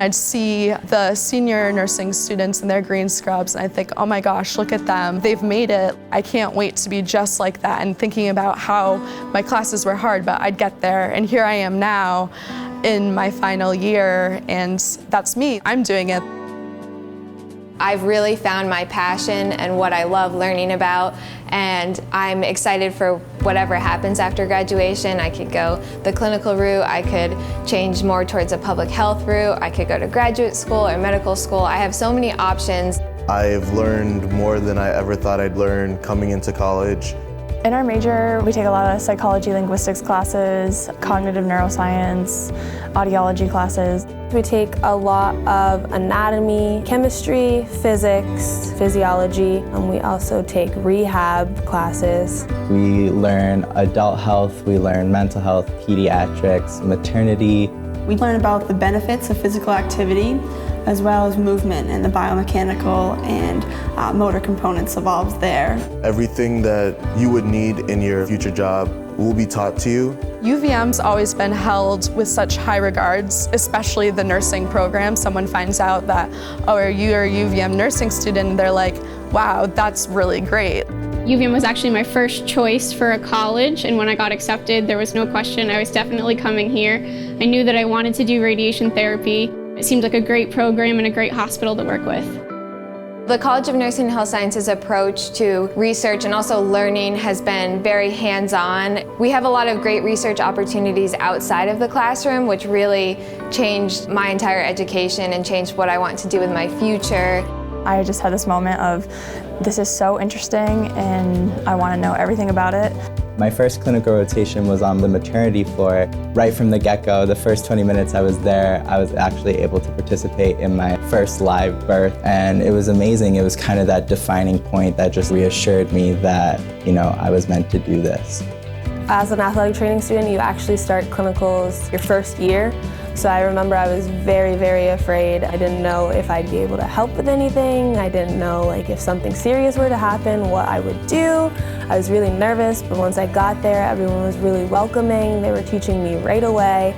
I'd see the senior nursing students in their green scrubs and I think, oh my gosh, look at them. They've made it. I can't wait to be just like that, and thinking about how my classes were hard, but I'd get there. And here I am now in my final year, and that's me. I'm doing it. I've really found my passion and what I love learning about, and I'm excited for whatever happens after graduation. I could go the clinical route, I could change more towards a public health route, I could go to graduate school or medical school. I have so many options. I've learned more than I ever thought I'd learn coming into college. In our major, we take a lot of psychology, linguistics classes, cognitive neuroscience, audiology classes. We take a lot of anatomy, chemistry, physics, physiology, and we also take rehab classes. We learn adult health, we learn mental health, pediatrics, maternity. We learn about the benefits of physical activity, as well as movement and the biomechanical and motor components involved there. Everything that you would need in your future job will be taught to you. UVM's always been held with such high regards, especially the nursing program. Someone finds out that, oh, you're a UVM nursing student, and they're like, wow, that's really great. UVM was actually my first choice for a college, and when I got accepted, there was no question. I was definitely coming here. I knew that I wanted to do radiation therapy. It seemed like a great program and a great hospital to work with. The College of Nursing and Health Sciences approach to research and also learning has been very hands-on. We have a lot of great research opportunities outside of the classroom, which really changed my entire education and changed what I want to do with my future. I just had this moment of, this is so interesting and I want to know everything about it. My first clinical rotation was on the maternity floor. Right from the get-go, the first 20 minutes I was there, I was actually able to participate in my first live birth, and it was amazing. It was kind of that defining point that just reassured me that, I was meant to do this. As an athletic training student, you actually start clinicals your first year. So I remember I was very, very afraid. I didn't know if I'd be able to help with anything. I didn't know if something serious were to happen, what I would do. I was really nervous, but once I got there, everyone was really welcoming. They were teaching me right away.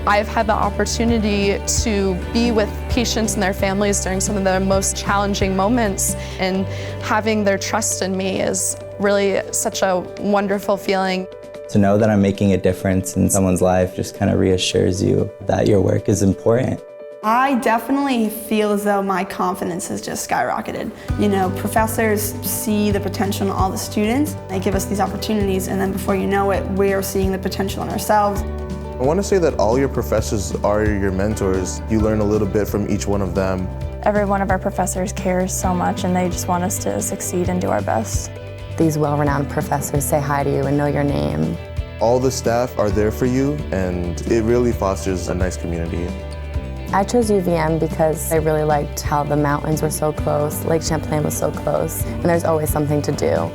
I've had the opportunity to be with patients and their families during some of their most challenging moments, and having their trust in me is really such a wonderful feeling. To know that I'm making a difference in someone's life just kind of reassures you that your work is important. I definitely feel as though my confidence has just skyrocketed. Professors see the potential in all the students. They give us these opportunities, and then before you know it, we're seeing the potential in ourselves. I want to say that all your professors are your mentors. You learn a little bit from each one of them. Every one of our professors cares so much, and they just want us to succeed and do our best. These well-renowned professors say hi to you and know your name. All the staff are there for you, and it really fosters a nice community. I chose UVM because I really liked how the mountains were so close, Lake Champlain was so close, and there's always something to do.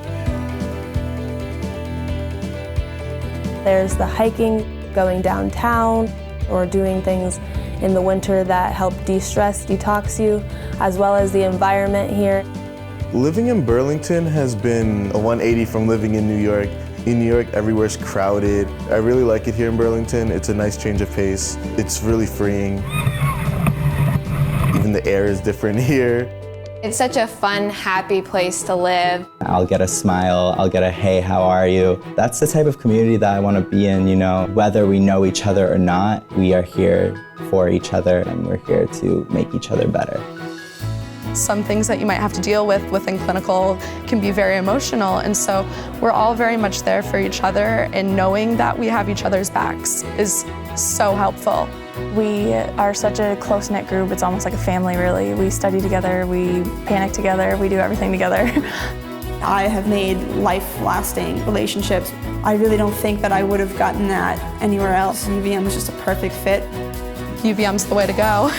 There's the hiking, going downtown, or doing things in the winter that help de-stress, detox you, as well as the environment here. Living in Burlington has been a 180 from living in New York. In New York, everywhere's crowded. I really like it here in Burlington. It's a nice change of pace. It's really freeing. Even the air is different here. It's such a fun, happy place to live. I'll get a smile, I'll get a hey, how are you? That's the type of community that I want to be in, whether we know each other or not, we are here for each other and we're here to make each other better. Some things that you might have to deal with within clinical can be very emotional, and so we're all very much there for each other, and knowing that we have each other's backs is so helpful. We are such a close-knit group. It's almost like a family, really. We study together, we panic together, we do everything together. I have made life-lasting relationships. I really don't think that I would have gotten that anywhere else. UVM was just a perfect fit. UVM's the way to go.